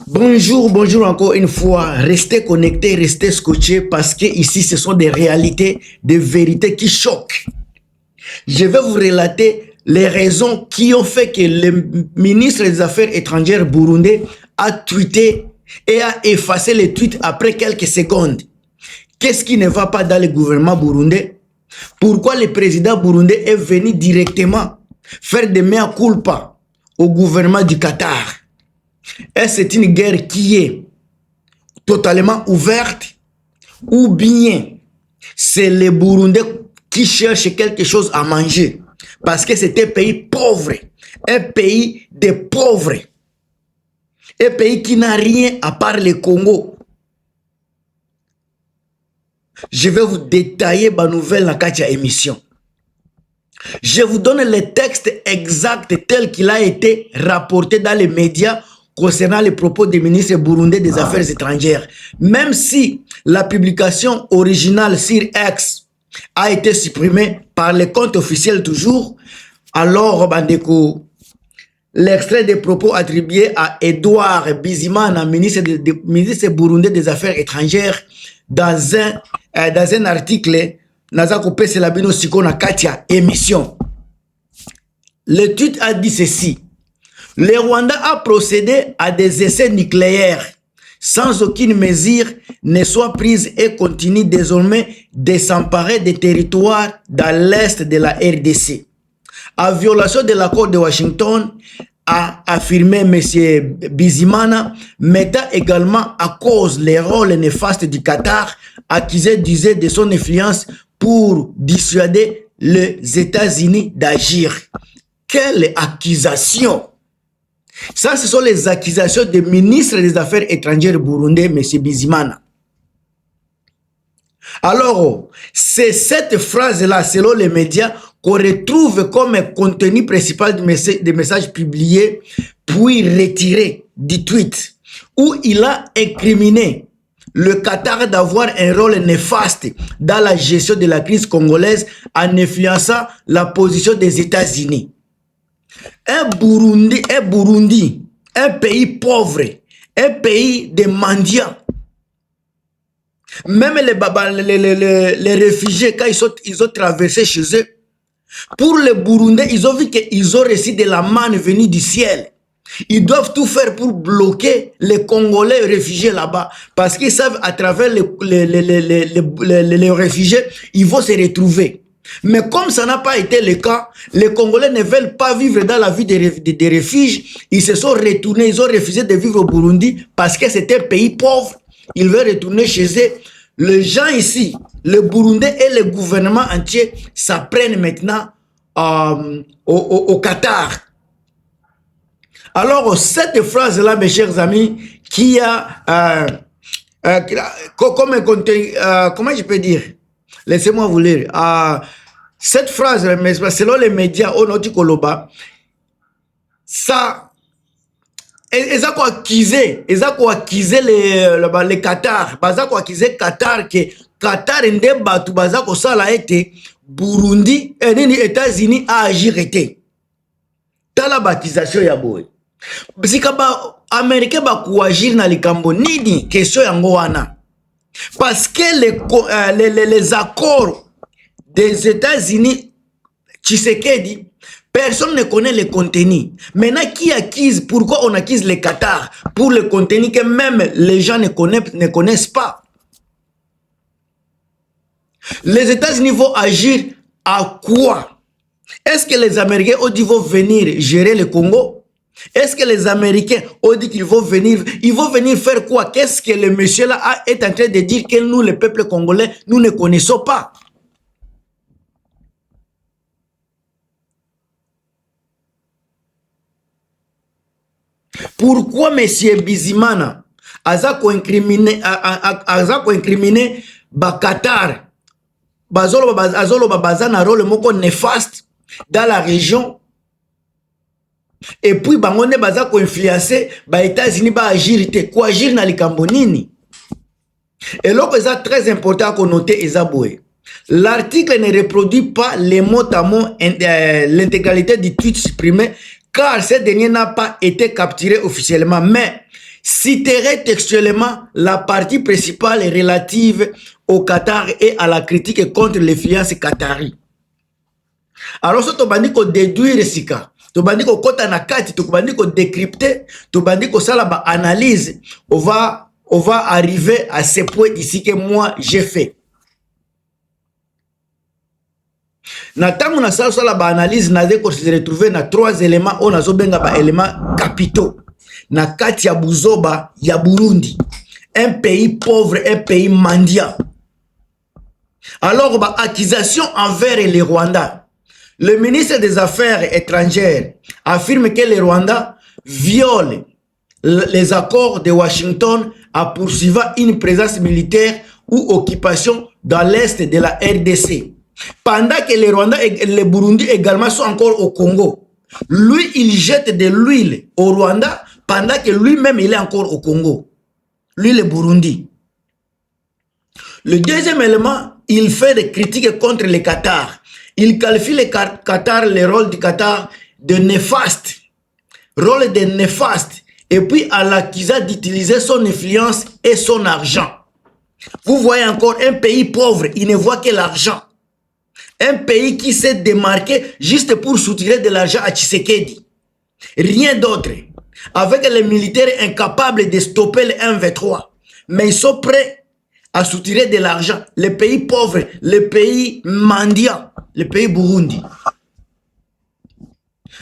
Bonjour, bonjour encore une fois. Restez connectés, restez scotchés parce que ici ce sont des réalités, des vérités qui choquent. Je vais vous relater les raisons qui ont fait que le ministre des Affaires étrangères burundais a tweeté et a effacé les tweets après quelques secondes. Qu'est-ce qui ne va pas dans le gouvernement burundais? Pourquoi le président burundais est venu directement faire des mea culpa au gouvernement du Qatar? Est-ce que c'est une guerre qui est totalement ouverte ou bien c'est les Burundais qui cherchent quelque chose à manger? Parce que c'est un pays pauvre, un pays de pauvres, un pays qui n'a rien à part le Congo. Je vais vous détailler ma nouvelle dans la émission. Je vous donne le texte exact tel qu'il a été rapporté dans les médias concernant les propos du ministre burundais des Affaires étrangères. Même si la publication originale sur X a été supprimée par les comptes officiels toujours, alors Bandeko, l'extrait des propos attribués à Edouard Bizimana, ministre burundais des Affaires étrangères, dans un article, Nazako Peselabino Sikona Katia émission. Le tweet a dit ceci. Le Rwanda a procédé à des essais nucléaires sans aucune mesure ne soit prise et continue désormais de s'emparer des territoires dans l'est de la RDC. En violation de l'accord de Washington, a affirmé M. Bizimana, mettant également à cause les rôles néfastes du Qatar, accusé d'user de son influence pour dissuader les États-Unis d'agir. Quelle accusation! Ça, ce sont les accusations du ministre des Affaires étrangères burundais, M. Bizimana. Alors, c'est cette phrase-là, selon les médias, qu'on retrouve comme contenu principal des messages publiés, puis retiré du tweet, où il a incriminé le Qatar d'avoir un rôle néfaste dans la gestion de la crise congolaise en influençant la position des États-Unis. Un Burundi, un pays pauvre, un pays de mendiants. Même les réfugiés, quand ils ont traversé chez eux, pour les Burundais, ils ont vu qu'ils ont reçu de la manne venue du ciel. Ils doivent tout faire pour bloquer les Congolais réfugiés là-bas. Parce qu'ils savent à travers les réfugiés, ils vont se retrouver. Mais comme ça n'a pas été le cas, les Congolais ne veulent pas vivre dans la vie des refuges. Ils se sont retournés, ils ont refusé de vivre au Burundi parce que c'est un pays pauvre. Ils veulent retourner chez eux. Les gens ici, le Burundais et le gouvernement entier s'apprennent maintenant au Qatar. Alors, cette phrase-là, mes chers amis, qui a, comment je peux dire? Laissez-moi vous lire. Cette phrase, selon les médias, ça, ils ont accusé les Qatar. Ils ont accusé Qatar que Qatar n'est pas tout bazar que ça l'a été. Burundi et les États-Unis a agi été. Dans la baptisation ya boy. Si kaba Américain ba kuagir na likambo nini question yango wana. Parce que les accords des États-Unis, Tshisekedi, personne ne connaît le contenu. Maintenant, qui accuse? Pourquoi on accuse le Qatar? Pour le contenu que même les gens ne connaissent pas. Les États-Unis vont agir à quoi? Est-ce que les Américains ont dit qu'ils vont venir gérer le Congo? Est-ce que les Américains ont dit qu'ils vont venir? Ils vont venir faire quoi? Qu'est-ce que le monsieur là est en train de dire que nous, le peuple congolais, nous ne connaissons pas? Pourquoi M. Bizimana a incriminé Qatar? Bazolo bazana rôle moko néfaste dans la région. Et puis bangonde baza ko influencer ba États-Unis ba agir te ko agir na likambo nini. Et là c'est très important qu'on note Ezaboé. L'article ne reproduit pas les mots à mot l'intégralité du tweet supprimé car ce dernier n'a pas été capturé officiellement, mais citerai textuellement la partie principale relative au Qatar et à la critique contre l'influence qatari. Alors, si tu vas déduire ce cas, tu vas kota na kati, tu vas décrypter, tu vas sala analyse, on va arriver à ce point ici que moi j'ai fait. Na tango na sala analyse, na deko se retrouver na 3 éléments, on a zobenga ba éléments capitaux. Na kati ya Buzoba ya Burundi, un pays pauvre, un pays mendiant. Alors, bah, accusation envers les Rwandais. Le ministre des Affaires étrangères affirme que le Rwanda viole les accords de Washington en poursuivant une présence militaire ou occupation dans l'est de la RDC. Pendant que le Rwanda et le Burundi également sont encore au Congo. Lui, il jette de l'huile au Rwanda pendant que lui-même, il est encore au Congo. Lui, le Burundi. Le deuxième élément, il fait des critiques contre le Qatar. Il qualifie le Qatar, le rôle du Qatar de néfaste. Rôle de néfaste. Et puis, à l'accusé d'utiliser son influence et son argent. Vous voyez encore un pays pauvre, il ne voit que l'argent. Un pays qui s'est démarqué juste pour soutirer de l'argent à Tshisekedi. Rien d'autre. Avec les militaires incapables de stopper le M23. Mais ils sont prêts à soutirer de l'argent. Les pays pauvres, les pays mendiants, le pays Burundi.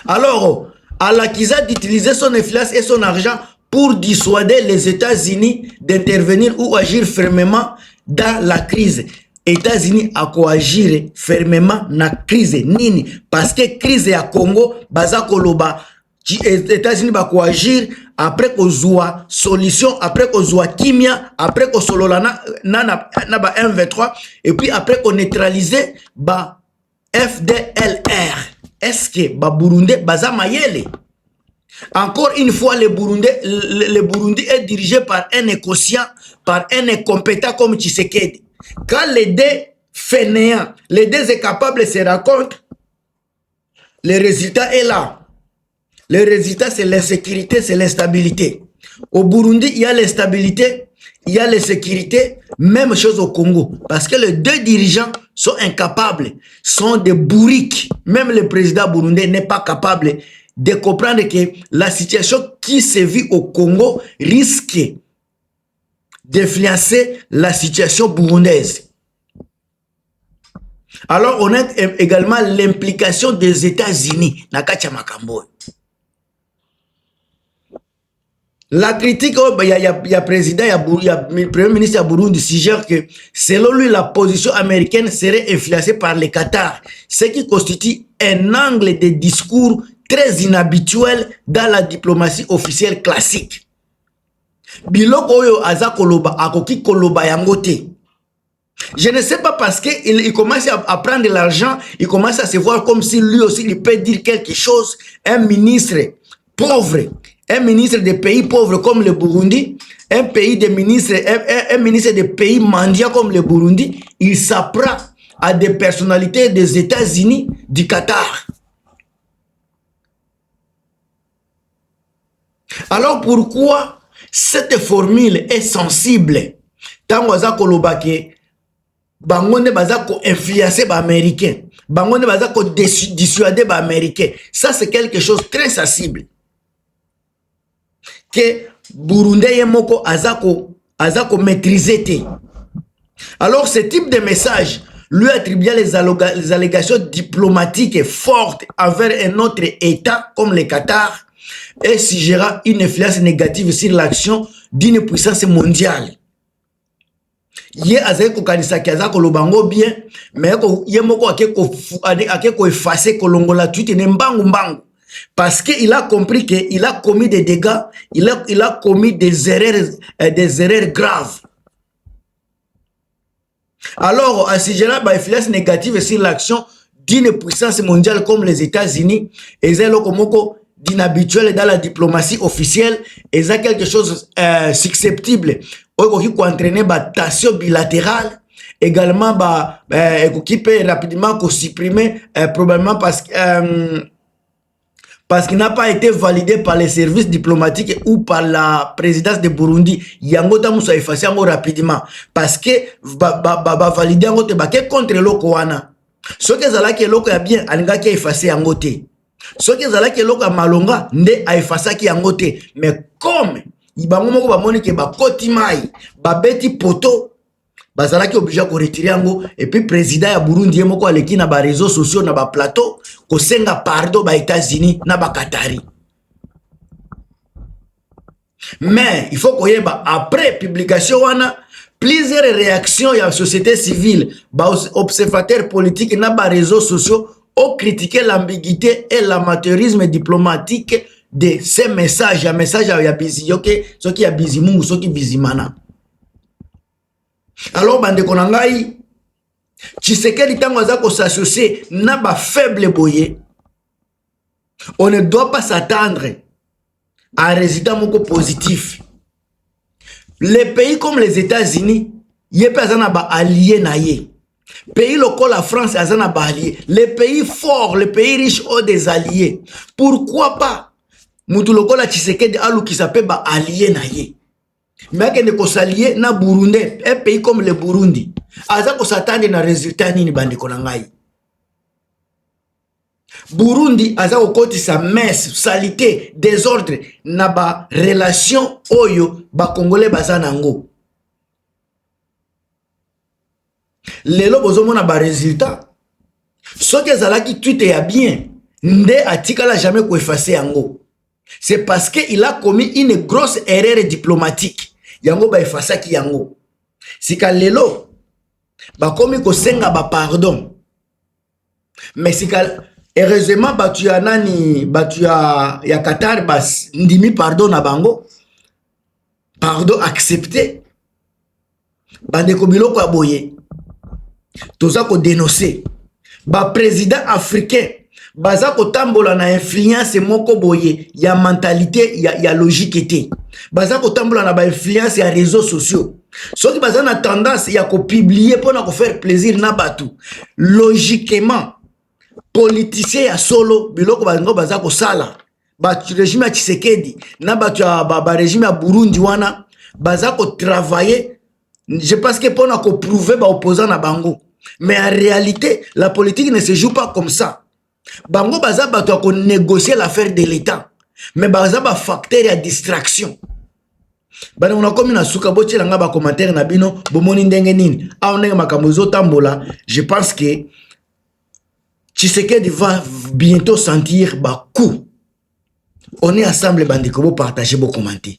Alors, à l'accusé d'utiliser son influence et son argent pour dissuader les États-Unis d'intervenir ou agir fermement dans la crise. États-Unis a coagir fermement dans la crise. Nini? Parce que crise à Congo, baza koloba, États-Unis va coagir après qu'on soit solution, après qu'on soit kimia, après qu'on solola na M23, et puis après qu'on neutralise ba FDLR. Est-ce que ba Burundi baza mayele? Encore une fois, le Burundi est dirigé par un inconscient, par un incompétent comme Tshisekedi. Quand les deux fainéants, les deux incapables se rencontrent, le résultat est là. Le résultat, c'est l'insécurité, c'est l'instabilité. Au Burundi, il y a l'instabilité, il y a l'insécurité, même chose au Congo. Parce que les deux dirigeants sont incapables, sont des bourriques. Même le président burundais n'est pas capable de comprendre que la situation qui se vit au Congo risque d'influencer la situation burundaise. Alors, on a également l'implication des États-Unis. Nakacha Makambo. La critique, il y a président, il y a premier ministre de Burundi suggère que selon lui, la position américaine serait influencée par le Qatar, ce qui constitue un angle de discours très inhabituel dans la diplomatie officielle classique. Biloko oyo aza koloba akoki koloba yangote. Je ne sais pas parce qu'il commence à prendre de l'argent, il commence à se voir comme si lui aussi il peut dire quelque chose. Un ministre pauvre, un ministre de pays pauvres comme le Burundi, un ministre de pays mendiants comme le Burundi, il s'apprend à des personnalités des États-Unis, du Qatar. Alors pourquoi cette formule est sensible? Tant waza kolobake, bangonde baza ko influencer ba américain, bangonde baza ko dissuader ba américain. Ça c'est quelque chose de très sensible. Que Burundi yemoko azako maîtriser. Alors ce type de message lui attribue les allégations diplomatiques fortes envers un autre État comme le Qatar et suggérera une influence négative sur l'action d'une puissance mondiale. Ye azako kanisa kiaza kolobango bien, mais ye moko akeko effacer kolongola tweet ne mbangu mbangu. Parce qu'il a compris qu'il a commis des dégâts, il a commis des erreurs graves. Alors, à ce genre, il y a une influence négative sur l'action d'une puissance mondiale comme les États-Unis, et c'est d'inhabituel dans la diplomatie officielle, et c'est quelque chose susceptible qui peut entraîner des tensions bilatérales, également qui peut rapidement supprimer, probablement parce qu'il n'a pas été validé par les services diplomatiques ou par la présidence de Burundi. Yango ta musa effacer yango rapidement parce que ba valider yango te ba ke contre loko wana. Ce que zalaki loko ya bien alinga ki effacer yango te. Ce que zalaki loko ya malonga nde a effacer ki yango te. Mais comme ibango moko ba moni ke ba koti mai, ba beti poto bazalaki obligé ko retirer yango et puis président ya Burundi yemoko aleki na ba réseaux sociaux na ba plateau ko senga pardon ba États-Unis na ba Qatari. Mais il faut qu'on y ait après publication wana plusieurs réactions ya société civile, ba observateurs politiques na ba réseaux sociaux ont critiqué l'ambiguïté et l'amateurisme diplomatique de ces messages. Ya message ya bizi yoke soki ya bizi mungu soki bizimana. Alors bande konangai Tshisekedi tango aza ko s'associer na ba faible boye. On ne doit pas s'attendre à un résultat moko positif. Les pays comme les États-Unis, yé pe azana ba allié na ye. Pays local la France azana ba allié. Les pays forts, les pays riches ont des alliés. Pourquoi pas mutu local la Tshisekedi alu qui s'appelle ba allié na ye. Mais que ne ko s'allier na Burundi, un pays comme le Burundi. Aza ko s'attendre na résultat nini bandi konangai. Burundi aza okoti sa messe, salité, désordre na ba relation oyo ba Congolais baza nango. Lelo bozomo na ba résultat. Ce que zalaki tweet ya bien, nde atikala jamais ko effacer yango. C'est parce qu'il a commis une grosse erreur diplomatique. Yango ba effacer ki yango. Sika lelo ba komi ko senga ba pardon. Mais sika heureusement batu ya nani batu ya Qatar bas ndimi pardon na bango. Pardon accepté. Bande ko biloko ya boye. Toza ko dénoncer. Ba président africain baza ko tambola na influence moko boye ya mentalité ya logique était. Baza ko tambola na ba influence ya réseaux sociaux. Soki baza na tendance ya ko publier pour na ko faire plaisir na batu. Logiquement politicien ya solo biloko bango baza ko sala. Ba régime ya Tshisekedi na batu ya ba régime ya Burundi wana baza ko travailler. Je pense que pour na ko prouver ba opposant na bango. Mais en réalité, la politique ne se joue pas comme ça. Bango baza bato ya ko négocier l'affaire de l'État. Mais baza ba facteur ya distraction. Bana on a comme na suka boti langa ba commentaire na bino bomoni ndenge nini. A ndenge makambo zo tambola, je pense que Tshisekedi va bientôt sentir ba coup. On est ensemble bandiko, bo partager, bo commenter.